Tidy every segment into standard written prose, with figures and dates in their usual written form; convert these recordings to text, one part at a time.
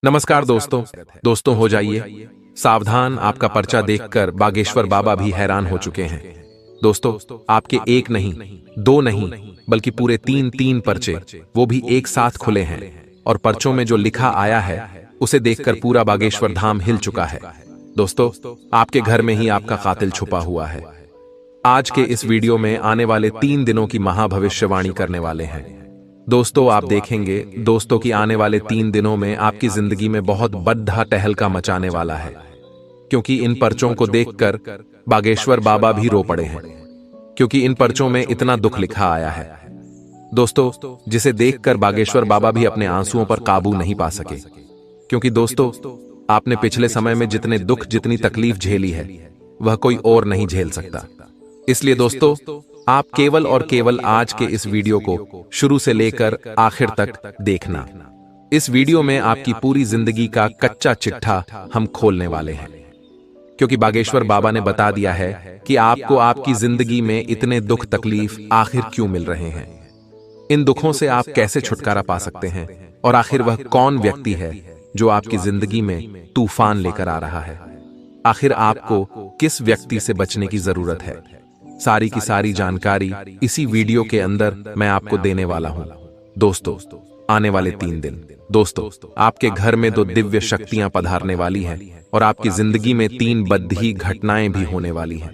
नमस्कार दोस्तों हो जाइए सावधान। आपका पर्चा देखकर बागेश्वर बाबा भी हैरान हो चुके हैं। दोस्तों, आपके एक नहीं, दो नहीं, बल्कि पूरे तीन तीन पर्चे, वो भी एक साथ खुले हैं। और पर्चों में जो लिखा आया है उसे देखकर पूरा बागेश्वर धाम हिल चुका है। दोस्तों, आपके घर में ही आपका कातिल छुपा हुआ है। आज के इस वीडियो में आने वाले 3 दिनों की महाभविष्यवाणी करने वाले हैं। दोस्तों, आप देखेंगे दोस्तों कि आने वाले 3 दिनों में आपकी जिंदगी में बहुत बड़ा तहलका मचाने वाला है, क्योंकि इन पर्चों को देखकर बागेश्वर बाबा भी रो पड़े हैं, क्योंकि इन पर्चों में इतना दुख लिखा आया है दोस्तों, जिसे देखकर बागेश्वर बाबा भी अपने आंसुओं पर काबू नहीं पा सके। क्योंकि दोस्तों, आपने पिछले समय में जितने दुख, जितनी तकलीफ झेली है, वह कोई और नहीं झेल सकता। इसलिए दोस्तों, आप केवल और केवल आज के इस वीडियो को शुरू से लेकर आखिर तक देखना। इस वीडियो में आपकी पूरी जिंदगी का कच्चा चिट्ठा हम खोलने वाले हैं, क्योंकि बागेश्वर बाबा ने बता दिया है कि आपको आपकी जिंदगी में इतने दुख तकलीफ आखिर क्यों मिल रहे हैं, इन दुखों से आप कैसे छुटकारा पा सकते हैं, और आखिर वह कौन व्यक्ति है जो आपकी जिंदगी में तूफान लेकर आ रहा है। आखिर आपको किस व्यक्ति से बचने की जरूरत है, सारी की सारी जानकारी इसी वीडियो के अंदर मैं आपको देने वाला हूं। दोस्तों, आने वाले 3 दिन दोस्तों, आपके घर में 2 दिव्य शक्तियां पधारने वाली हैं और आपकी जिंदगी में 3 बद्धी घटनाएं भी होने वाली हैं।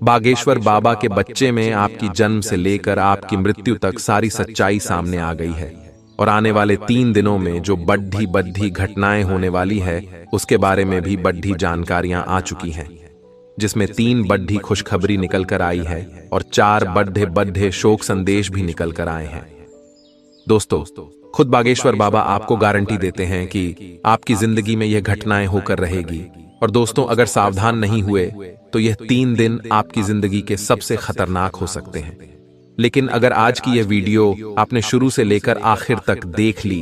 बागेश्वर बाबा के बच्चे में आपकी जन्म से लेकर आपकी मृत्यु तक सारी सच्चाई सामने आ गई है, और आने वाले 3 दिनों में जो बड्ढी बड्ढी घटनाएं होने वाली है उसके बारे में भी बड्ढी जानकारियां आ चुकी हैं, जिसमें 3 बड्ढी खुशखबरी निकल कर आई है और 4 बड्ढे बड्ढे शोक संदेश भी निकल कर आए हैं। दोस्तों, खुद बागेश्वर बाबा आपको गारंटी देते हैं कि आपकी जिंदगी में यह घटनाएं होकर रहेगी। और दोस्तों, अगर सावधान नहीं हुए तो यह 3 दिन आपकी जिंदगी के सबसे खतरनाक हो सकते हैं। लेकिन अगर आज की यह वीडियो आपने शुरू से लेकर आखिर तक देख ली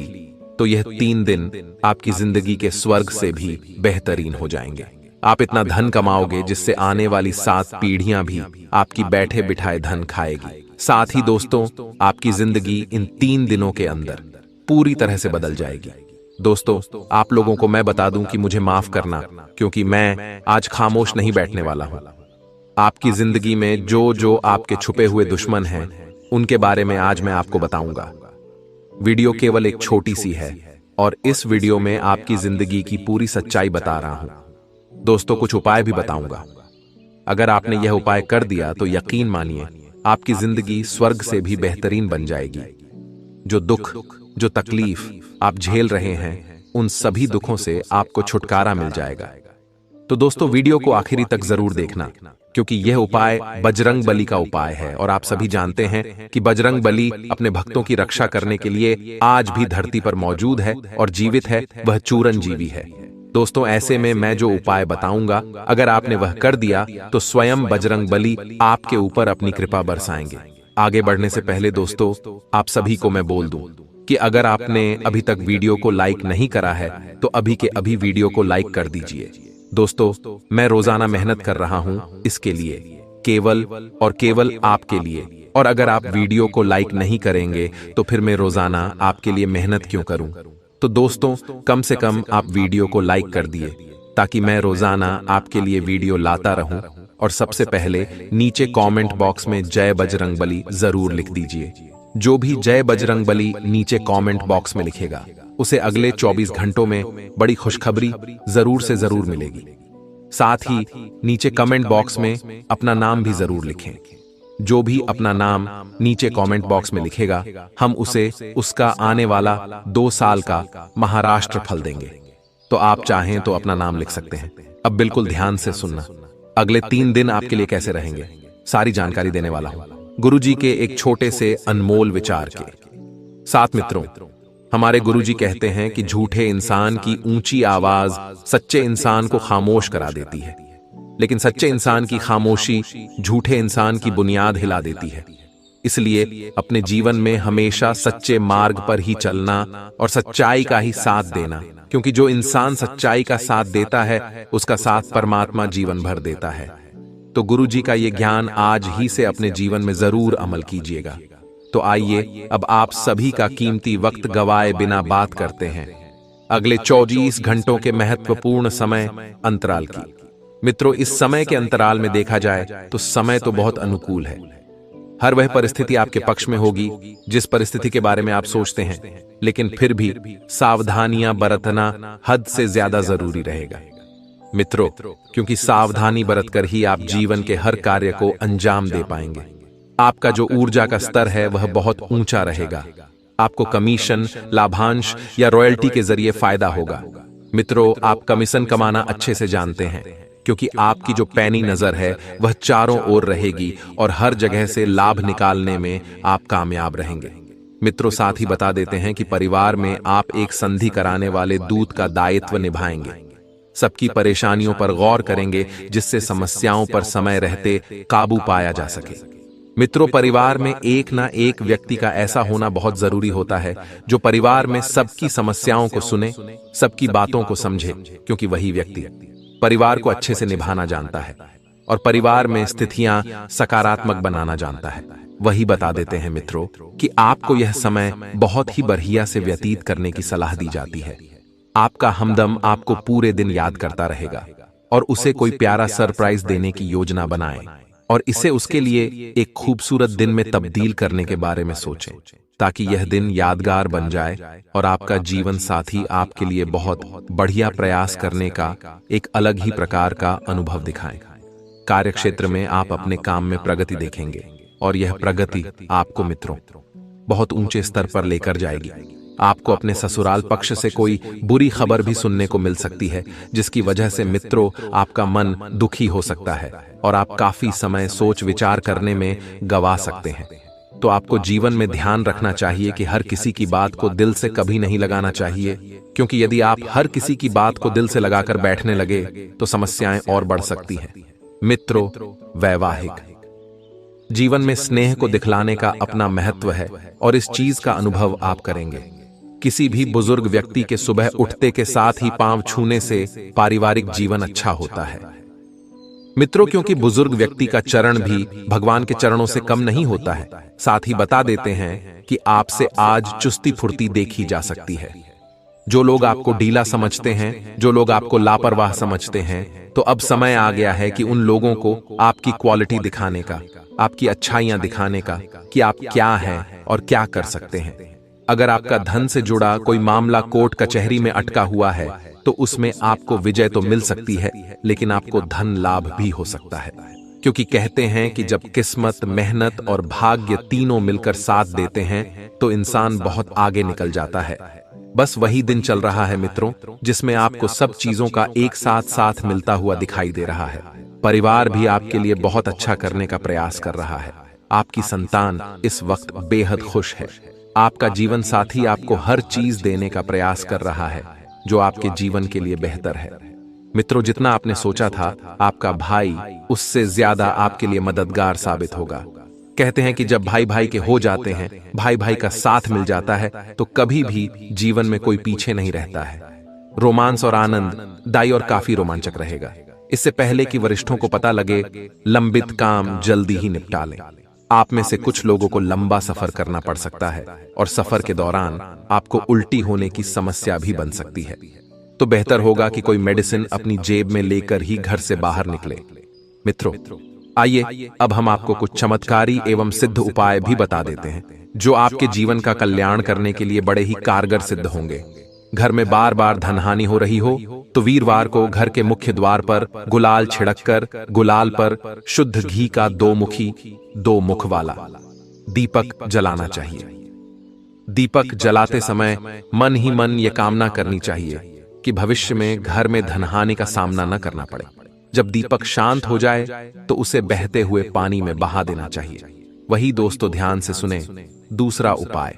तो यह 3 दिन आपकी जिंदगी के स्वर्ग से भी बेहतरीन हो जाएंगे। आप इतना धन कमाओगे जिससे आने वाली 7 पीढ़ियां भी आपकी बैठे बिठाए धन खाएगी। साथ ही दोस्तों, आपकी जिंदगी इन 3 दिनों के अंदर पूरी तरह से बदल जाएगी। दोस्तों, आप लोगों को मैं बता दूं कि मुझे माफ करना, क्योंकि मैं आज खामोश नहीं बैठने वाला हूं। आपकी जिंदगी में जो जो आपके छुपे हुए दुश्मन हैं उनके बारे में आज मैं आपको बताऊंगा। वीडियो केवल एक छोटी सी है और इस वीडियो में आपकी जिंदगी की पूरी सच्चाई बता रहा हूं। दोस्तों, कुछ उपाय भी बताऊंगा। अगर आपने यह उपाय कर दिया तो यकीन मानिए आपकी जिंदगी स्वर्ग से भी बेहतरीन बन जाएगी। जो दुख, जो तकलीफ आप झेल रहे हैं, उन सभी दुखों से आपको छुटकारा मिल जाएगा। तो दोस्तों, वीडियो को आखिरी तक जरूर देखना, क्योंकि यह उपाय बजरंग बली का उपाय है, और आप सभी जानते हैं कि बजरंग बली अपने भक्तों की रक्षा करने के लिए आज भी धरती पर मौजूद है और जीवित है, वह चूरंजीवी है। दोस्तों, ऐसे में मैं जो उपाय बताऊंगा, अगर आपने वह कर दिया तो स्वयं बजरंग बली आपके ऊपर अपनी कृपा बरसाएंगे। आगे बढ़ने से पहले दोस्तों, आप सभी को मैं बोल दूं कि अगर आपने अभी तक वीडियो को लाइक नहीं करा है तो अभी के अभी वीडियो को लाइक कर दीजिए। दोस्तों, मैं रोजाना मेहनत कर रहा हूं इसके लिए, केवल और केवल आपके लिए, और अगर आप वीडियो को लाइक नहीं करेंगे तो फिर मैं रोजाना आपके लिए मेहनत क्यों करूं। तो दोस्तों, कम से कम आप वीडियो को लाइक कर दिए, ताकि मैं रोजाना आपके लिए वीडियो लाता रहूं। और सबसे पहले नीचे कमेंट बॉक्स में जय बजरंग बली जरूर लिख दीजिए। जो भी जय बजरंग बली नीचे कमेंट बॉक्स में लिखेगा उसे अगले 24 घंटों में बड़ी खुशखबरी जरूर से जरूर मिलेगी। साथ ही नीचे कमेंट बॉक्स में अपना नाम भी जरूर लिखें। जो भी अपना नाम नीचे कमेंट बॉक्स में लिखेगा, हम उसे उसका आने वाला 2 साल का महाराष्ट्र फल देंगे। तो आप चाहें तो अपना नाम लिख सकते हैं। अब बिल्कुल ध्यान से सुनना, अगले 3 दिन आपके लिए कैसे रहेंगे, सारी जानकारी देने वाला हूं, गुरुजी के एक छोटे से अनमोल विचार के साथ। मित्रों, हमारे गुरुजी कहते हैं कि झूठे इंसान की ऊंची आवाज सच्चे इंसान को खामोश करा देती है, लेकिन सच्चे इंसान की खामोशी झूठे इंसान की बुनियाद हिला देती है। इसलिए अपने जीवन में हमेशा सच्चे मार्ग पर ही चलना और सच्चाई का ही साथ देना, क्योंकि जो इंसान सच्चाई का साथ देता है उसका साथ परमात्मा जीवन भर देता है। तो गुरुजी का ये ज्ञान आज ही से अपने जीवन में जरूर अमल कीजिएगा। तो आइए अब आप सभी का कीमती वक्त गवाए बिना बात करते हैं। अगले 24 घंटों के महत्वपूर्ण समय अंतराल की। मित्रों, इस समय के अंतराल में देखा जाए तो समय तो बहुत अनुकूल है। हर वह परिस्थिति आपके पक्ष में होगी जिस परिस्थिति के बारे में आप सोचते हैं, लेकिन फिर भी सावधानियां बरतना हद से ज्यादा जरूरी रहेगा। मित्रों, क्योंकि सावधानी बरतकर ही आप जीवन के हर कार्य को अंजाम दे पाएंगे। आपका जो ऊर्जा का स्तर है वह बहुत ऊंचा रहेगा। आपको कमीशन, लाभांश या रॉयल्टी के जरिए फायदा होगा। मित्रों, आप कमीशन कमाना अच्छे से जानते हैं, क्योंकि आपकी जो पैनी नजर है वह चारों ओर रहेगी और हर जगह से लाभ निकालने में आप कामयाब रहेंगे। मित्रों, साथ ही बता देते हैं कि परिवार में आप एक संधि कराने वाले दूत का दायित्व निभाएंगे। सबकी परेशानियों पर गौर करेंगे जिससे समस्याओं पर समय रहते काबू पाया जा सके। मित्रों, परिवार में एक ना एक व्यक्ति का ऐसा होना बहुत जरूरी होता है जो परिवार में सबकी समस्याओं को सुने, सबकी बातों को समझे, क्योंकि वही व्यक्ति परिवार को अच्छे से निभाना जानता है और परिवार में स्थितियां सकारात्मक बनाना जानता है। वही बता देते हैं मित्रों कि आपको यह समय बहुत ही बढ़िया से व्यतीत करने की सलाह दी जाती है। आपका हमदम आपको पूरे दिन याद करता रहेगा और उसे कोई प्यारा सरप्राइज देने की योजना बनाएं और इसे उसके लिए एक खूबसूरत दिन में तब्दील करने के बारे में सोचें, ताकि यह दिन यादगार बन जाए और आपका जीवन साथी आपके लिए बहुत बढ़िया प्रयास करने का एक अलग ही प्रकार का अनुभव दिखाएं। कार्यक्षेत्र में आप अपने काम में प्रगति देखेंगे और यह प्रगति आपको मित्रों बहुत ऊंचे स्तर पर लेकर जाएगी। आपको अपने ससुराल पक्ष से कोई बुरी खबर भी सुनने को मिल सकती है, जिसकी वजह से मित्रों आपका मन दुखी हो सकता है और आप काफी समय सोच विचार करने में गवा सकते हैं। तो आपको जीवन में ध्यान रखना चाहिए कि हर किसी की बात को दिल से कभी नहीं लगाना चाहिए, क्योंकि यदि आप हर किसी की बात को दिल से लगाकर बैठने लगे तो समस्याएं और बढ़ सकती हैं। मित्रों, वैवाहिक जीवन में स्नेह को दिखलाने का अपना महत्व है और इस चीज का अनुभव आप करेंगे। किसी भी बुजुर्ग व्यक्ति के सुबह उठते के साथ ही पांव छूने से पारिवारिक जीवन अच्छा होता है। मित्रों, क्योंकि बुजुर्ग व्यक्ति का चरण भी भगवान के चरणों से कम नहीं होता है। साथ ही बता देते हैं कि आपसे आज चुस्ती फुर्ती देखी जा सकती है। जो लोग आपको ढीला समझते हैं, जो लोग आपको लापरवाह समझते हैं, तो अब समय आ गया है कि उन लोगों को आपकी क्वालिटी दिखाने का, आपकी अच्छाइयां दिखाने का कि आप क्या हैं और क्या कर सकते हैं। अगर आपका धन से जुड़ा कोई मामला कोर्ट कचहरी में अटका हुआ है तो उसमें आपको विजय तो मिल सकती है, लेकिन आपको धन लाभ भी हो सकता है, क्योंकि कहते हैं कि जब किस्मत, मेहनत और भाग्य तीनों मिलकर साथ देते हैं तो इंसान बहुत आगे निकल जाता है। बस वही दिन चल रहा है मित्रों, जिसमें आपको सब चीजों का एक साथ मिलता हुआ दिखाई दे रहा है। परिवार भी आपके लिए बहुत अच्छा करने का प्रयास कर रहा है। आपकी संतान इस वक्त बेहद खुश है। आपका जीवन साथी आपको हर चीज देने का प्रयास कर रहा है जो आपके जीवन के लिए बेहतर है। मित्रों, जितना आपने सोचा था आपका भाई उससे ज्यादा आपके लिए मददगार साबित होगा। कहते हैं कि जब भाई भाई के हो जाते हैं, भाई भाई का साथ मिल जाता है, तो कभी भी जीवन में कोई पीछे नहीं रहता है। रोमांस और आनंद दाई और काफी रोमांचक रहेगा। इससे पहले कि वरिष्ठों को पता लगे, लंबित काम जल्दी ही निपटा लें। आप में से कुछ लोगों को लंबा सफर करना पड़ सकता है और सफर के दौरान आपको उल्टी होने की समस्या भी बन सकती है। तो बेहतर होगा कि कोई मेडिसिन अपनी जेब में लेकर ही घर से बाहर निकले। मित्रों, आइए अब हम आपको कुछ चमत्कारी एवं सिद्ध उपाय भी बता देते हैं जो आपके जीवन का कल्याण करने के लिए बड़े ही कारगर सिद्ध होंगे। घर में बार बार धनहानि हो रही हो तो वीरवार को घर के मुख्य द्वार पर गुलाल छिड़ककर गुलाल पर शुद्ध घी का 2 मुख वाला दीपक जलाना चाहिए। दीपक जलाते समय मन ही मन ये कामना करनी चाहिए कि भविष्य में घर में धनहानि का सामना न करना पड़े। जब दीपक शांत हो जाए तो उसे बहते हुए पानी में बहा देना चाहिए। वही दोस्तों ध्यान से सुने दूसरा उपाय।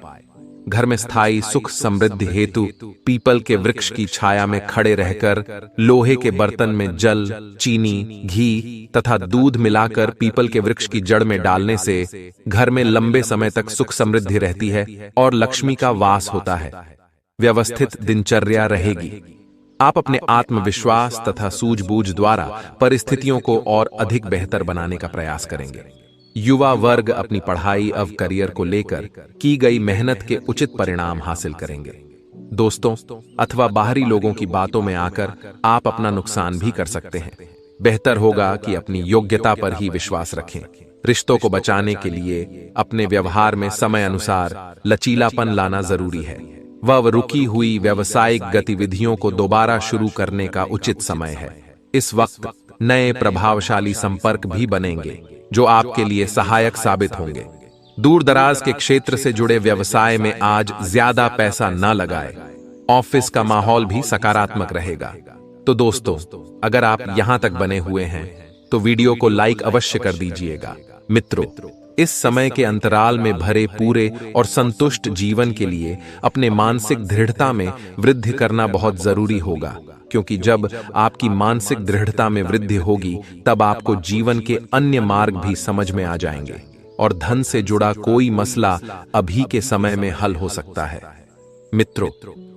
घर में स्थायी सुख समृद्धि हेतु पीपल के वृक्ष की छाया में खड़े रहकर लोहे के बर्तन में जल, चीनी, घी तथा दूध मिलाकर पीपल के वृक्ष की जड़ में डालने से घर में लंबे समय तक सुख समृद्धि रहती है और लक्ष्मी का वास होता है। व्यवस्थित दिनचर्या रहेगी। आप अपने आत्मविश्वास तथा सूझबूझ द्वारा परिस्थितियों को और अधिक बेहतर बनाने का प्रयास करेंगे। युवा वर्ग अपनी पढ़ाई अव करियर को लेकर की गई मेहनत के उचित परिणाम हासिल करेंगे। दोस्तों अथवा बाहरी लोगों की बातों में आकर आप अपना नुकसान भी कर सकते हैं। बेहतर होगा कि अपनी योग्यता पर ही विश्वास रखें। रिश्तों को बचाने के लिए अपने व्यवहार में समय अनुसार लचीलापन लाना जरूरी है। वह रुकी हुई व्यावसायिक गतिविधियों को दोबारा शुरू करने का उचित समय है। इस वक्त नए प्रभावशाली संपर्क भी बनेंगे जो आपके लिए सहायक साबित होंगे। दूर दराज के क्षेत्र से जुड़े व्यवसाय में आज ज्यादा पैसा न लगाए। ऑफिस का माहौल भी सकारात्मक रहेगा। तो दोस्तों, अगर आप यहां तक बने हुए हैं तो वीडियो को लाइक अवश्य कर दीजिएगा। मित्रों, इस समय के अंतराल में भरे पूरे और संतुष्ट जीवन के लिए अपने मानसिक दृढ़ता में वृद्धि करना बहुत जरूरी होगा, क्योंकि जब आपकी मानसिक दृढ़ता में वृद्धि होगी तब आपको जीवन के अन्य मार्ग भी समझ में आ जाएंगे और धन से जुड़ा कोई मसला अभी के समय में हल हो सकता है। मित्रों,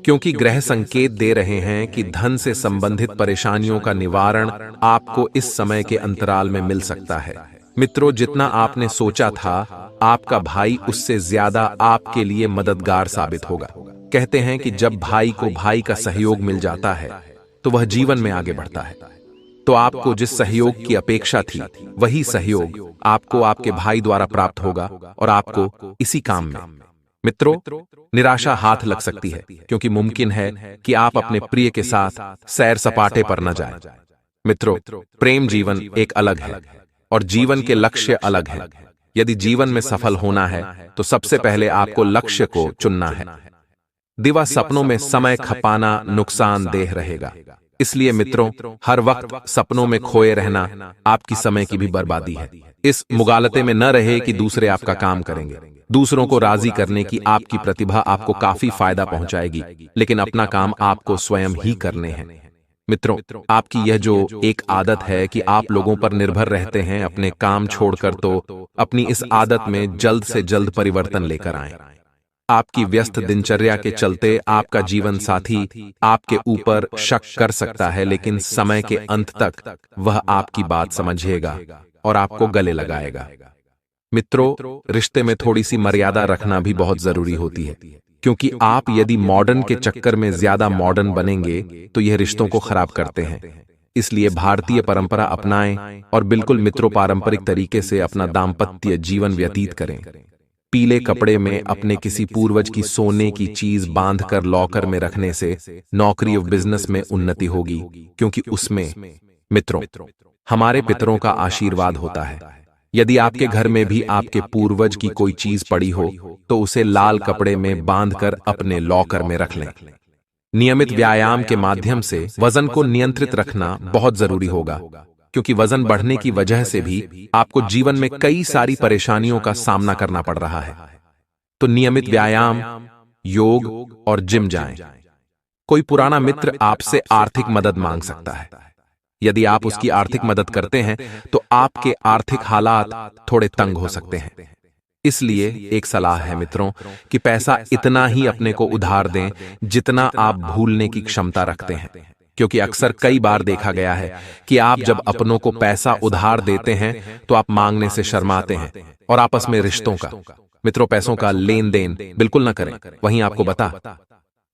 क्योंकि ग्रह संकेत दे रहे हैं कि धन से संबंधित परेशानियों का निवारण आपको इस समय के अंतराल में मिल सकता है। मित्रों, जितना आपने सोचा था आपका भाई उससे ज्यादा आपके लिए मददगार साबित होगा। कहते हैं कि जब भाई को भाई का सहयोग मिल जाता है तो वह जीवन में आगे बढ़ता है। तो आपको जिस सहयोग की अपेक्षा थी वही सहयोग आपको आपके भाई द्वारा प्राप्त होगा और आपको इसी काम में। मित्रों, निराशा हाथ लग सकती है क्योंकि मुमकिन है कि आप अपने प्रिय के साथ सैर सपाटे पर न जाएं। मित्रों, प्रेम जीवन एक अलग है और जीवन के लक्ष्य अलग हैं। यदि जीवन में सफल होना है तो सबसे पहले आपको लक्ष्य को चुनना है। दिवा सपनों में समय खपाना नुकसानदेह रहेगा। इसलिए मित्रों, हर वक्त सपनों में खोए रहना आपकी समय की भी बर्बादी है। इस मुगालते में न रहे कि दूसरे आपका काम करेंगे। दूसरों को राजी करने की आपकी प्रतिभा आपको काफी फायदा पहुंचाएगी, लेकिन अपना काम आपको स्वयं ही करने हैं। मित्रों, आपकी यह जो एक आदत है कि आप लोगों पर निर्भर रहते हैं अपने काम छोड़कर, तो अपनी इस आदत में जल्द से जल्द परिवर्तन लेकर आएं। आपकी व्यस्त दिनचर्या के चलते आपका जीवन साथी आपके ऊपर शक कर सकता है, लेकिन समय के अंत तक वह आपकी बात समझेगा और आपको गले लगाएगा। मित्रों, रिश्ते में थोड़ी सी मर्यादा रखना भी बहुत जरूरी होती है, क्योंकि आप यदि मॉडर्न के चक्कर में ज्यादा मॉडर्न बनेंगे तो यह रिश्तों को खराब करते हैं। इसलिए भारतीय परंपरा अपनाएं और बिल्कुल मित्रों पारंपरिक तरीके से अपना दाम्पत्य जीवन व्यतीत करें। पीले कपड़े में अपने किसी पूर्वज की सोने की चीज बांधकर लॉकर में रखने से नौकरी और बिजनेस में उन्नति होगी, क्योंकि उसमें मित्रों हमारे पितरों का आशीर्वाद होता है। यदि आपके घर में भी आपके पूर्वज की कोई चीज पड़ी हो तो उसे लाल कपड़े में बांधकर अपने लॉकर में रख लें। नियमित व्यायाम के माध्यम से वजन को नियंत्रित रखना बहुत जरूरी होगा, क्योंकि वजन बढ़ने की वजह से भी आपको जीवन में कई सारी परेशानियों का सामना करना पड़ रहा है। तो नियमित व्यायाम, योग और जिम जाएं। कोई पुराना मित्र आपसे आर्थिक मदद मांग सकता है। यदि आप उसकी आर्थिक मदद करते हैं तो आपके आर्थिक हालात थोड़े तंग हो सकते हैं। इसलिए एक सलाह है मित्रों कि पैसा इतना ही अपने को उधार दें जितना आप भूलने की क्षमता रखते हैं, क्योंकि अक्सर कई बार देखा गया है कि आप जब अपनों को पैसा उधार देते हैं तो आप मांगने से शर्माते हैं और आपस में रिश्तों का मित्रों पैसों का लेन देन बिल्कुल न करें। वहीं आपको बता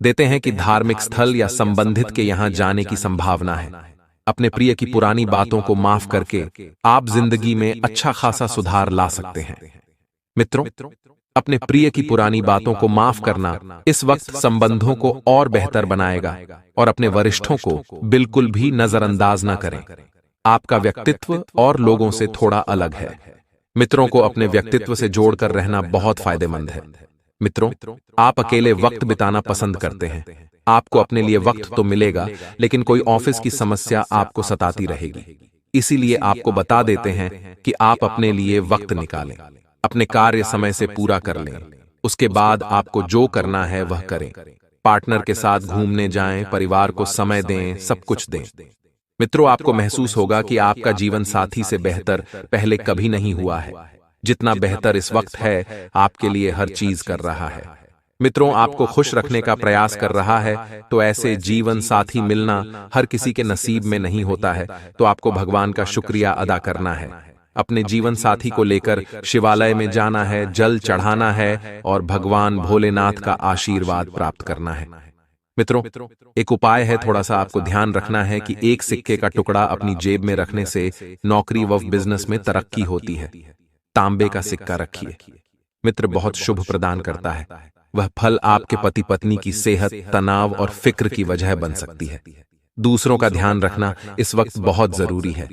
देते हैं कि धार्मिक स्थल या संबंधित के यहां जाने की संभावना है। अपने प्रिय की पुरानी बातों को माफ करके आप जिंदगी में अच्छा खासा सुधार ला सकते हैं। मित्रों, अपने प्रिय की पुरानी बातों को माफ करना इस वक्त संबंधों को और बेहतर बनाएगा और अपने वरिष्ठों को बिल्कुल भी नजरअंदाज न करें। आपका व्यक्तित्व और लोगों से थोड़ा अलग है। मित्रों को अपने व्यक्तित्व से जोड़कर रहना बहुत फायदेमंद है। मित्रों, आप अकेले वक्त बिताना पसंद करते हैं। आपको अपने लिए वक्त तो मिलेगा, लेकिन कोई ऑफिस की समस्या आपको सताती रहेगी। इसीलिए आपको बता देते हैं कि आप अपने लिए वक्त निकालें, अपने कार्य समय से पूरा कर लें। उसके बाद आपको जो करना है वह करें। पार्टनर के साथ घूमने जाएं, परिवार को समय दें, सब कुछ दें। मित्रों, आपको महसूस होगा कि आपका जीवन साथी से बेहतर पहले कभी नहीं हुआ है। जितना बेहतर इस वक्त है आपके लिए हर चीज कर रहा है। मित्रों, आपको खुश रखने का प्रयास कर रहा है। तो ऐसे जीवन साथी मिलना हर किसी के नसीब में नहीं होता है। तो आपको भगवान का शुक्रिया अदा करना है। अपने जीवन साथी को लेकर शिवालय में जाना है, जल चढ़ाना है और भगवान भोलेनाथ का आशीर्वाद प्राप्त करना है। मित्रों, एक उपाय है, थोड़ा सा आपको ध्यान रखना है कि एक सिक्के का टुकड़ा अपनी जेब में रखने से नौकरी व बिजनेस में तरक्की होती है। तांबे का सिक्का रखिए। मित्र बहुत शुभ प्रदान करता है। वह फल आपके पति पत्नी की सेहत, तनाव और फिक्र की वजह बन सकती है। दूसरों का ध्यान रखना इस वक्त बहुत जरूरी है।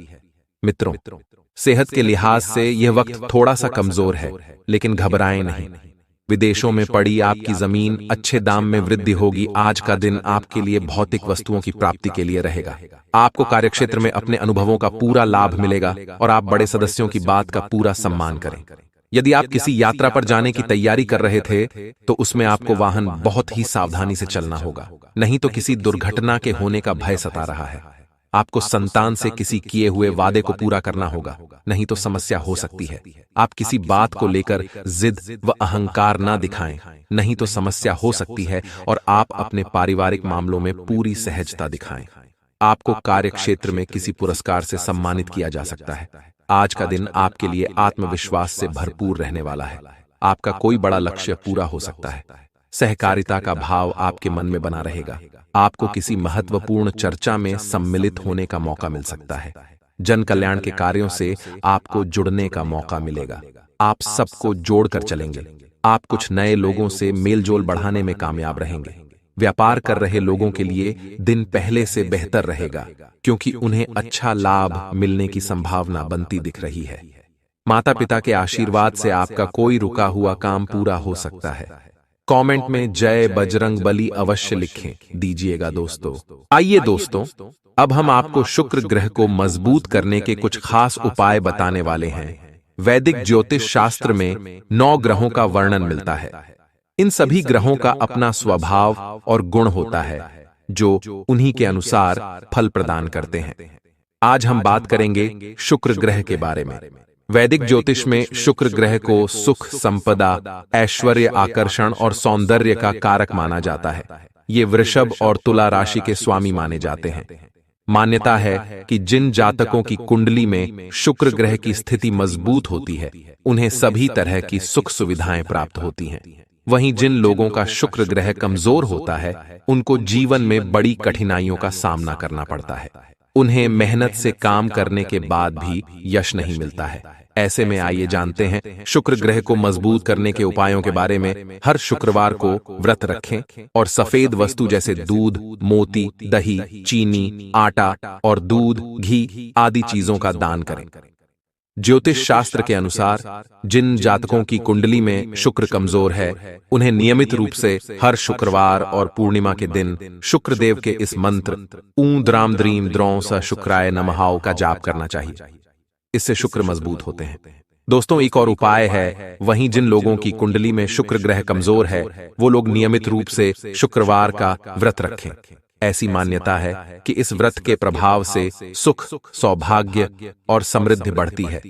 मित्रों, सेहत के लिहाज से यह वक्त थोड़ा सा कमजोर है, लेकिन घबराएं नहीं। विदेशों में पड़ी आपकी जमीन अच्छे दाम में वृद्धि होगी। आज का दिन आपके लिए भौतिक वस्तुओं की प्राप्ति के लिए रहेगा। आपको कार्यक्षेत्र में अपने अनुभवों का पूरा लाभ मिलेगा और आप बड़े सदस्यों की बात का पूरा सम्मान करें। यदि आप किसी यात्रा पर जाने की तैयारी कर रहे थे, तो उसमें आपको वाहन बहुत ही सावधानी से चलना होगा, नहीं तो किसी दुर्घटना के होने का भय सता रहा है। आपको संतान से किसी किए हुए वादे को पूरा करना होगा, नहीं तो समस्या हो सकती है। आप किसी बात को लेकर जिद व अहंकार ना दिखाएं, नहीं तो समस्या हो सकती है। और आप अपने पारिवारिक मामलों में पूरी सहजता दिखाएं। आपको कार्यक्षेत्र में किसी पुरस्कार से सम्मानित किया जा सकता है। आज का दिन आपके लिए आत्मविश्वास से भरपूर रहने वाला है। आपका कोई बड़ा लक्ष्य पूरा हो सकता है। सहकारिता का भाव आपके मन में बना रहेगा। आपको किसी महत्वपूर्ण चर्चा में सम्मिलित होने का मौका मिल सकता है। जन कल्याण के कार्यों से आपको जुड़ने का मौका मिलेगा। आप सबको जोड़कर चलेंगे। आप कुछ नए लोगों से मेलजोल बढ़ाने में कामयाब रहेंगे। व्यापार कर रहे लोगों के लिए दिन पहले से बेहतर रहेगा, क्योंकि उन्हें अच्छा लाभ मिलने की संभावना बनती दिख रही है। माता पिता के आशीर्वाद से आपका कोई रुका हुआ काम पूरा हो सकता है। कमेंट में जय बजरंग बली अवश्य लिखें दीजिएगा दोस्तों। आइए दोस्तों, अब हम आपको शुक्र ग्रह को मजबूत करने के कुछ खास उपाय बताने वाले हैं। वैदिक ज्योतिष शास्त्र में 9 ग्रहों का वर्णन मिलता है। इन सभी ग्रहों का अपना स्वभाव और गुण होता है, जो उन्हीं के अनुसार फल प्रदान करते हैं। आज हम बात करेंगे शुक्र ग्रह के बारे में। वैदिक ज्योतिष में शुक्र ग्रह को सुख, संपदा, ऐश्वर्य, आकर्षण और सौंदर्य का कारक माना जाता है। ये वृषभ और तुला राशि के स्वामी माने जाते हैं। मान्यता है कि जिन जातकों की कुंडली में शुक्र ग्रह की स्थिति मजबूत होती है, उन्हें सभी तरह की सुख सुविधाएं प्राप्त होती हैं। वहीं जिन लोगों का शुक्र ग्रह कमजोर होता है, उनको जीवन में बड़ी कठिनाइयों का सामना करना पड़ता है। उन्हें मेहनत से काम करने के बाद भी यश नहीं मिलता है। ऐसे में आइए जानते हैं शुक्र ग्रह को मजबूत करने के उपायों के बारे में। हर शुक्रवार को व्रत रखें और सफेद वस्तु जैसे दूध, मोती, दही, चीनी, आटा और दूध, घी आदि चीजों का दान करें। ज्योतिष शास्त्र के अनुसार जिन जातकों की कुंडली में शुक्र कमजोर है, उन्हें नियमित रूप से हर शुक्रवार और पूर्णिमा के दिन शुक्रदेव के इस मंत्र ऊं द्राम द्रीम द्रौं स शुक्राय नमः का जाप करना चाहिए। इससे शुक्र मजबूत होते हैं। दोस्तों, एक और उपाय है। वहीं जिन लोगों की कुंडली में शुक्र ग्रह कमजोर है, वो लोग नियमित रूप से शुक्रवार का व्रत रखें। ऐसी मान्यता है कि इस व्रत के प्रभाव से सुख, सौभाग्य और समृद्धि बढ़ती है।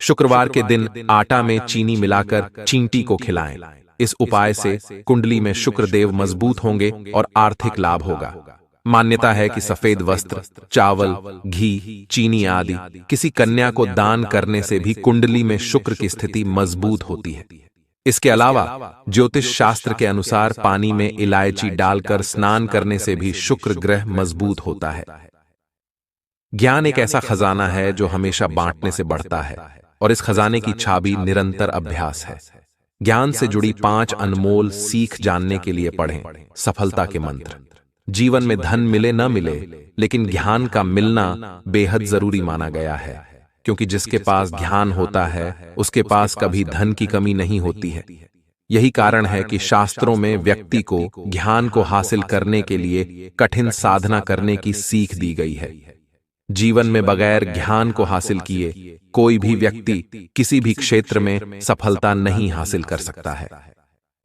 शुक्रवार के दिन आटा में चीनी मिलाकर चींटी को खिलाएं। इस उपाय से कुंडली में शुक्रदेव मजबूत होंगे और आर्थिक लाभ होगा। मान्यता है कि सफेद वस्त्र, चावल, घी, चीनी आदि किसी कन्या को दान करने से भी कुंडली में शुक्र की स्थिति मजबूत होती है। इसके अलावा ज्योतिष शास्त्र के अनुसार पानी में इलायची डालकर स्नान करने से भी शुक्र ग्रह मजबूत होता है। ज्ञान एक ऐसा खजाना है जो हमेशा बांटने से बढ़ता है, और इस खजाने की चाबी निरंतर अभ्यास है। ज्ञान से जुड़ी 5 अनमोल सीख जानने के लिए पढ़ें सफलता के मंत्र। जीवन में धन मिले न मिले, लेकिन ज्ञान का मिलना बेहद जरूरी माना गया है, क्योंकि जिसके पास ज्ञान होता है, उसके पास कभी धन की कमी नहीं होती है। यही कारण है कि शास्त्रों में व्यक्ति को ज्ञान को हासिल करने के लिए कठिन साधना करने की सीख दी गई है। जीवन में बगैर ज्ञान को हासिल किए कोई भी व्यक्ति किसी भी क्षेत्र में सफलता नहीं हासिल कर सकता है।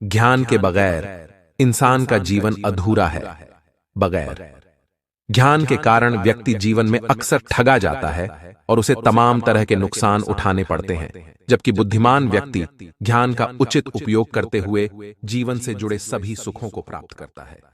ज्ञान के बगैर इंसान का जीवन अधूरा है। बगैर ज्ञान के कारण व्यक्ति जीवन में अक्सर ठगा जाता है और उसे तमाम तरह के नुकसान उठाने पड़ते हैं, जबकि बुद्धिमान व्यक्ति ज्ञान का उचित उपयोग करते हुए जीवन से जुड़े सभी सुखों को प्राप्त करता है।